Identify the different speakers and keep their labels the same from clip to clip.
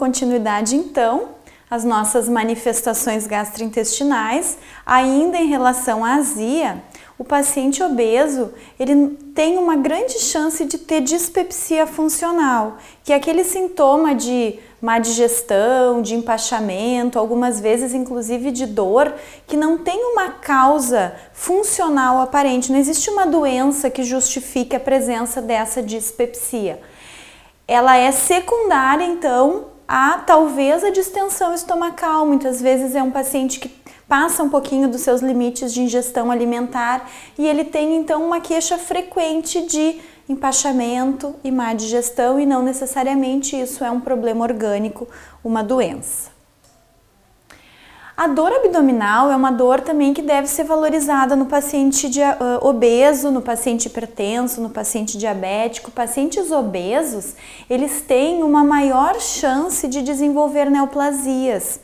Speaker 1: continuidade então às nossas manifestações gastrointestinais, ainda em relação à azia, o paciente obeso, ele tem uma grande chance de ter dispepsia funcional, que é aquele sintoma de má digestão, de empachamento, algumas vezes inclusive de dor, que não tem uma causa funcional aparente, não existe uma doença que justifique a presença dessa dispepsia. Ela é secundária, então, a talvez a distensão estomacal. Muitas vezes é um paciente que passa um pouquinho dos seus limites de ingestão alimentar e ele tem então uma queixa frequente de empachamento e má digestão, e não necessariamente isso é um problema orgânico, uma doença. A dor abdominal é uma dor também que deve ser valorizada no paciente obeso, no paciente hipertenso, no paciente diabético. Pacientes obesos, eles têm uma maior chance de desenvolver neoplasias.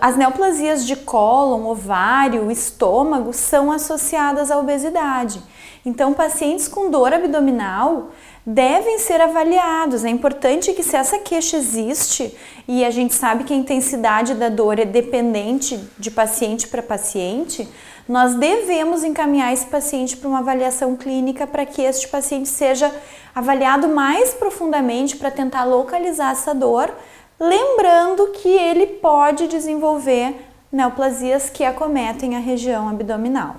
Speaker 1: As neoplasias de cólon, ovário, estômago são associadas à obesidade. Então, pacientes com dor abdominal devem ser avaliados. É importante que, se essa queixa existe, e a gente sabe que a intensidade da dor é dependente de paciente para paciente, nós devemos encaminhar esse paciente para uma avaliação clínica para que este paciente seja avaliado mais profundamente para tentar localizar essa dor, lembrando que ele pode desenvolver neoplasias que acometem a região abdominal.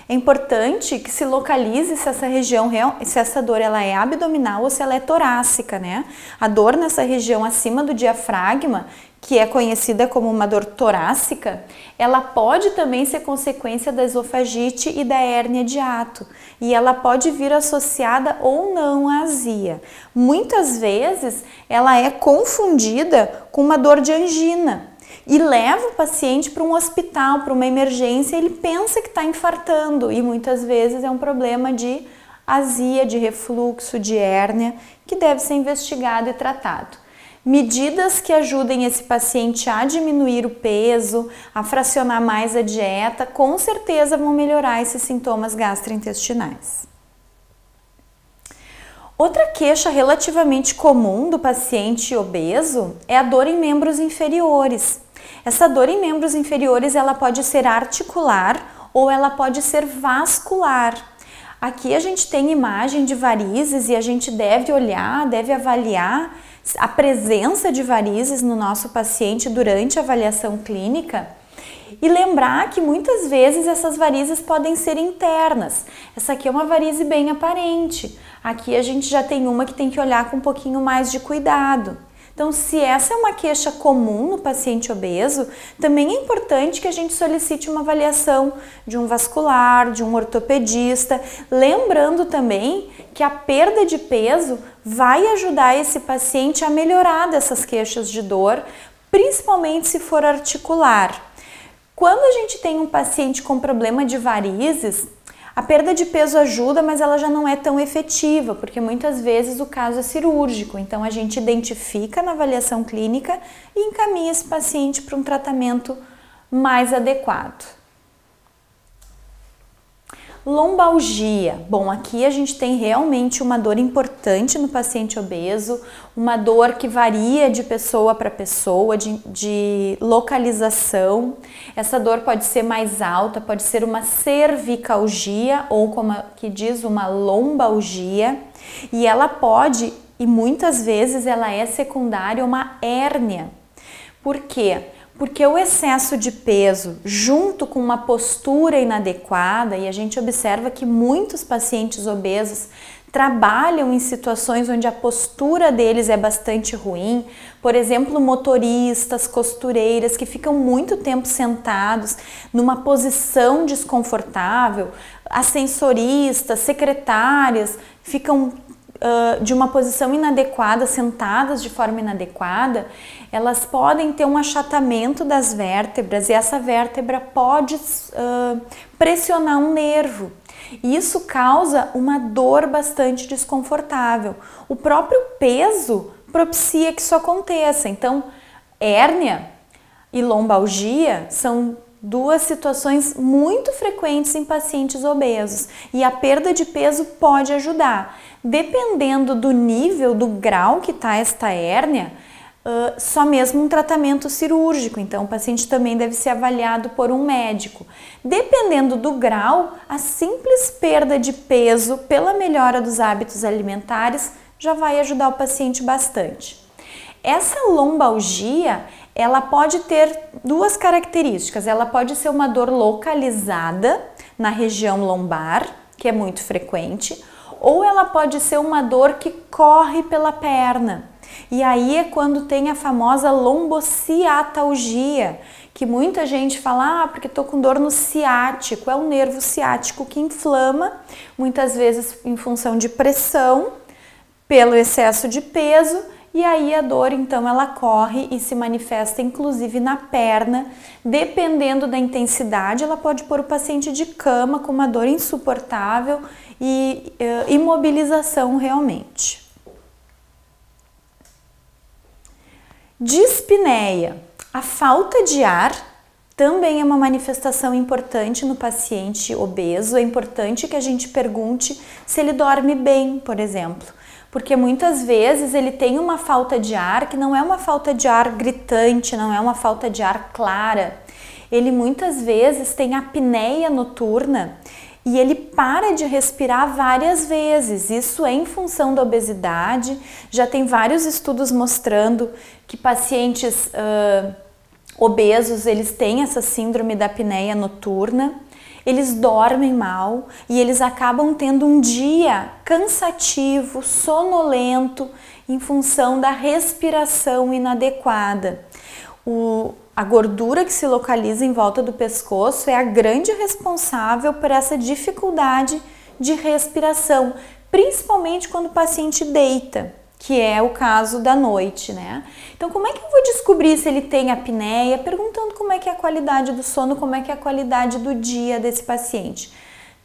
Speaker 1: É importante que se localize se essa região, se essa dor ela é abdominal ou se ela é torácica, né? A dor nessa região acima do diafragma, que é conhecida como uma dor torácica, ela pode também ser consequência da esofagite e da hérnia de hiato, e ela pode vir associada ou não à azia. Muitas vezes ela é confundida com uma dor de angina e leva o paciente para um hospital, para uma emergência, ele pensa que está infartando e muitas vezes é um problema de azia, de refluxo, de hérnia, que deve ser investigado e tratado. Medidas que ajudem esse paciente a diminuir o peso, a fracionar mais a dieta, com certeza vão melhorar esses sintomas gastrointestinais. Outra queixa relativamente comum do paciente obeso é a dor em membros inferiores. Essa dor em membros inferiores ela pode ser articular ou ela pode ser vascular. Aqui a gente tem imagem de varizes e a gente deve olhar, deve avaliar a presença de varizes no nosso paciente durante a avaliação clínica e lembrar que muitas vezes essas varizes podem ser internas. Essa aqui é uma varize bem aparente. Aqui a gente já tem uma que tem que olhar com um pouquinho mais de cuidado. Então, se essa é uma queixa comum no paciente obeso, também é importante que a gente solicite uma avaliação de um vascular, de um ortopedista, lembrando também que a perda de peso vai ajudar esse paciente a melhorar dessas queixas de dor, principalmente se for articular. Quando a gente tem um paciente com problema de varizes, a perda de peso ajuda, mas ela já não é tão efetiva, porque muitas vezes o caso é cirúrgico. Então a gente identifica na avaliação clínica e encaminha esse paciente para um tratamento mais adequado. Lombalgia. Bom, aqui a gente tem realmente uma dor importante no paciente obeso, uma dor que varia de pessoa para pessoa, de localização. Essa dor pode ser mais alta, pode ser uma cervicalgia ou, como que diz, uma lombalgia. E ela pode, e muitas vezes ela é secundária a uma hérnia. Por quê? Porque o excesso de peso junto com uma postura inadequada, e a gente observa que muitos pacientes obesos trabalham em situações onde a postura deles é bastante ruim, por exemplo, motoristas, costureiras que ficam muito tempo sentados numa posição desconfortável, ascensoristas, secretárias ficam de uma posição inadequada, sentadas de forma inadequada, elas podem ter um achatamento das vértebras e essa vértebra pode pressionar um nervo. E isso causa uma dor bastante desconfortável. O próprio peso propicia que isso aconteça. Então, hérnia e lombalgia são duas situações muito frequentes em pacientes obesos e a perda de peso pode ajudar. Dependendo do nível, do grau que está esta hérnia, só mesmo um tratamento cirúrgico, então o paciente também deve ser avaliado por um médico. Dependendo do grau, a simples perda de peso pela melhora dos hábitos alimentares já vai ajudar o paciente bastante. Essa lombalgia, ela pode ter duas características. Ela pode ser uma dor localizada na região lombar, que é muito frequente, ou ela pode ser uma dor que corre pela perna. E aí é quando tem a famosa lombociatalgia, que muita gente fala, porque tô com dor no ciático. É o nervo ciático que inflama, muitas vezes em função de pressão, pelo excesso de peso, e aí a dor então ela corre e se manifesta inclusive na perna. Dependendo da intensidade, ela pode pôr o paciente de cama com uma dor insuportável e imobilização realmente. Dispneia. A falta de ar também é uma manifestação importante no paciente obeso. É importante que a gente pergunte se ele dorme bem, por exemplo. Porque muitas vezes ele tem uma falta de ar que não é uma falta de ar gritante, não é uma falta de ar clara. Ele muitas vezes tem apneia noturna e ele para de respirar várias vezes. Isso é em função da obesidade. Já tem vários estudos mostrando que pacientes obesos, eles têm essa síndrome da apneia noturna. Eles dormem mal e eles acabam tendo um dia cansativo, sonolento, em função da respiração inadequada. A gordura que se localiza em volta do pescoço é a grande responsável por essa dificuldade de respiração, principalmente quando o paciente deita, que é o caso da noite, né? Então, como é que eu vou descobrir se ele tem apneia? Perguntando como é que é a qualidade do sono, como é que é a qualidade do dia desse paciente.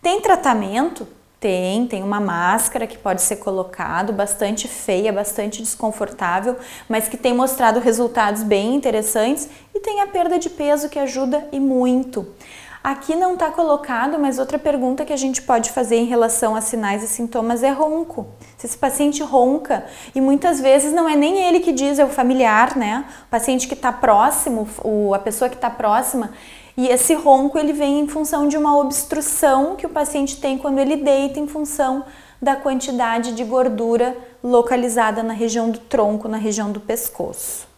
Speaker 1: Tem tratamento? Tem uma máscara que pode ser colocado, bastante feia, bastante desconfortável, mas que tem mostrado resultados bem interessantes, e tem a perda de peso que ajuda e muito. Aqui não está colocado, mas outra pergunta que a gente pode fazer em relação a sinais e sintomas é ronco. Se esse paciente ronca, e muitas vezes não é nem ele que diz, é o familiar, né? O paciente que está próximo, a pessoa que está próxima, e esse ronco ele vem em função de uma obstrução que o paciente tem quando ele deita, em função da quantidade de gordura localizada na região do tronco, na região do pescoço.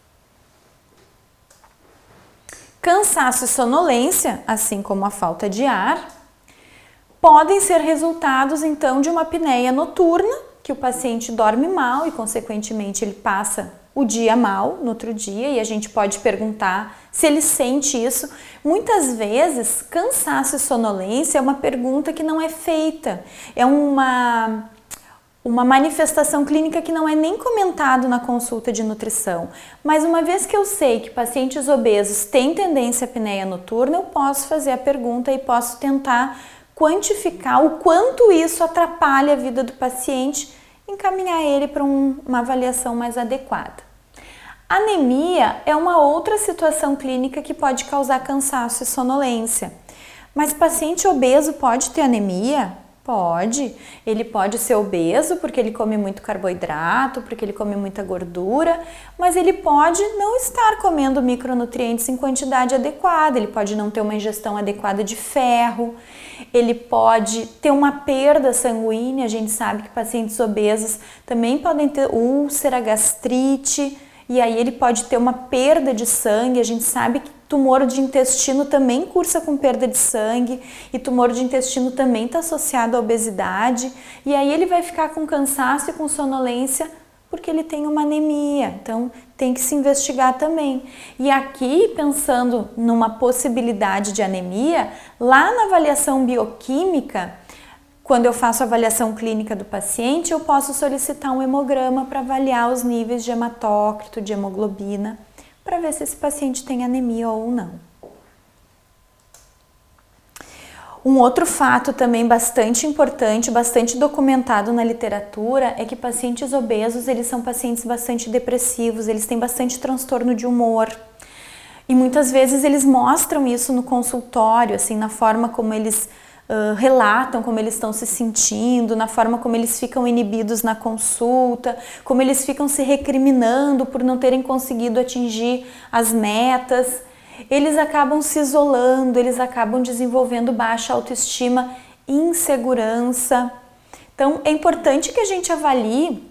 Speaker 1: Cansaço e sonolência, assim como a falta de ar, podem ser resultados então de uma apneia noturna, que o paciente dorme mal e consequentemente ele passa o dia mal no outro dia, e a gente pode perguntar se ele sente isso. Muitas vezes, cansaço e sonolência é uma pergunta que não é feita, é uma manifestação clínica que não é nem comentado na consulta de nutrição. Mas uma vez que eu sei que pacientes obesos têm tendência à apneia noturna, eu posso fazer a pergunta e posso tentar quantificar o quanto isso atrapalha a vida do paciente, encaminhar ele para uma avaliação mais adequada. Anemia é uma outra situação clínica que pode causar cansaço e sonolência. Mas paciente obeso pode ter anemia? Pode. Ele pode ser obeso porque ele come muito carboidrato, porque ele come muita gordura, mas ele pode não estar comendo micronutrientes em quantidade adequada, ele pode não ter uma ingestão adequada de ferro, ele pode ter uma perda sanguínea. A gente sabe que pacientes obesos também podem ter úlcera, gastrite, e aí ele pode ter uma perda de sangue. A gente sabe que tumor de intestino também cursa com perda de sangue, e tumor de intestino também está associado à obesidade, e aí ele vai ficar com cansaço e com sonolência porque ele tem uma anemia. Então tem que se investigar também. E aqui, pensando numa possibilidade de anemia, lá na avaliação bioquímica, quando eu faço a avaliação clínica do paciente, eu posso solicitar um hemograma para avaliar os níveis de hematócrito, de hemoglobina, para ver se esse paciente tem anemia ou não. Um outro fato também bastante importante, bastante documentado na literatura, é que pacientes obesos, eles são pacientes bastante depressivos, eles têm bastante transtorno de humor. E muitas vezes eles mostram isso no consultório, assim, na forma como eles relatam como eles estão se sentindo, na forma como eles ficam inibidos na consulta, como eles ficam se recriminando por não terem conseguido atingir as metas. Eles acabam se isolando, eles acabam desenvolvendo baixa autoestima, insegurança. Então, é importante que a gente avalie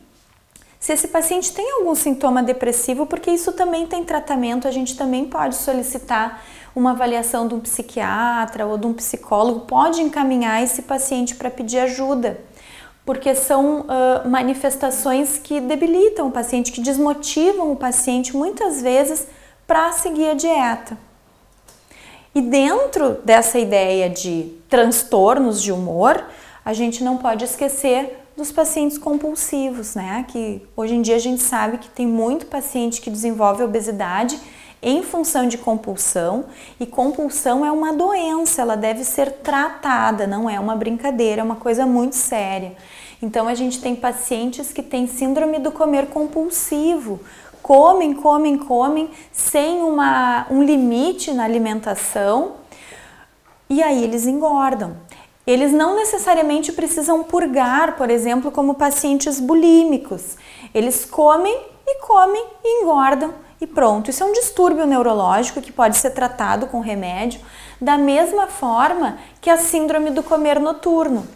Speaker 1: se esse paciente tem algum sintoma depressivo, porque isso também tem tratamento, a gente também pode solicitar uma avaliação de um psiquiatra ou de um psicólogo, pode encaminhar esse paciente para pedir ajuda, porque são manifestações que debilitam o paciente, que desmotivam o paciente muitas vezes para seguir a dieta. E dentro dessa ideia de transtornos de humor, a gente não pode esquecer dos pacientes compulsivos, né? Que hoje em dia a gente sabe que tem muito paciente que desenvolve obesidade em função de compulsão, e compulsão é uma doença, ela deve ser tratada, não é uma brincadeira, é uma coisa muito séria. Então a gente tem pacientes que têm síndrome do comer compulsivo, comem sem um limite na alimentação, e aí eles engordam. Eles não necessariamente precisam purgar, por exemplo, como pacientes bulímicos. Eles comem e engordam e pronto. Isso é um distúrbio neurológico que pode ser tratado com remédio, da mesma forma que a síndrome do comer noturno.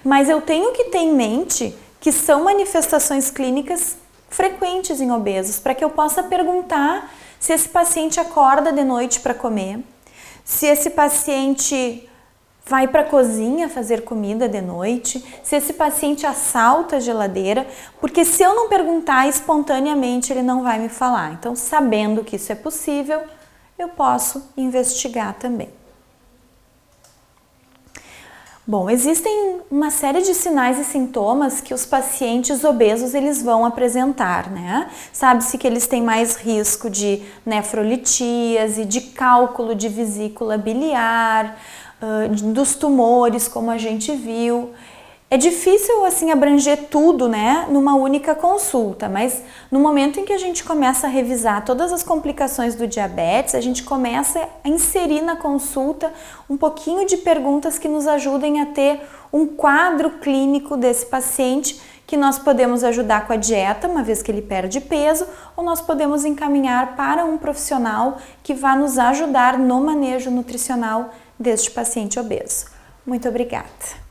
Speaker 1: Mas eu tenho que ter em mente que são manifestações clínicas frequentes em obesos, para que eu possa perguntar se esse paciente acorda de noite para comer, se esse paciente vai para a cozinha fazer comida de noite, se esse paciente assalta a geladeira, porque se eu não perguntar espontaneamente, ele não vai me falar. Então, sabendo que isso é possível, eu posso investigar também. Bom, existem uma série de sinais e sintomas que os pacientes obesos eles vão apresentar, né? Sabe-se que eles têm mais risco de nefrolitíase, de cálculo de vesícula biliar, dos tumores, como a gente viu. É difícil assim abranger tudo, né, numa única consulta, mas no momento em que a gente começa a revisar todas as complicações do diabetes, a gente começa a inserir na consulta um pouquinho de perguntas que nos ajudem a ter um quadro clínico desse paciente, que nós podemos ajudar com a dieta, uma vez que ele perde peso, ou nós podemos encaminhar para um profissional que vai nos ajudar no manejo nutricional deste paciente obeso. Muito obrigada!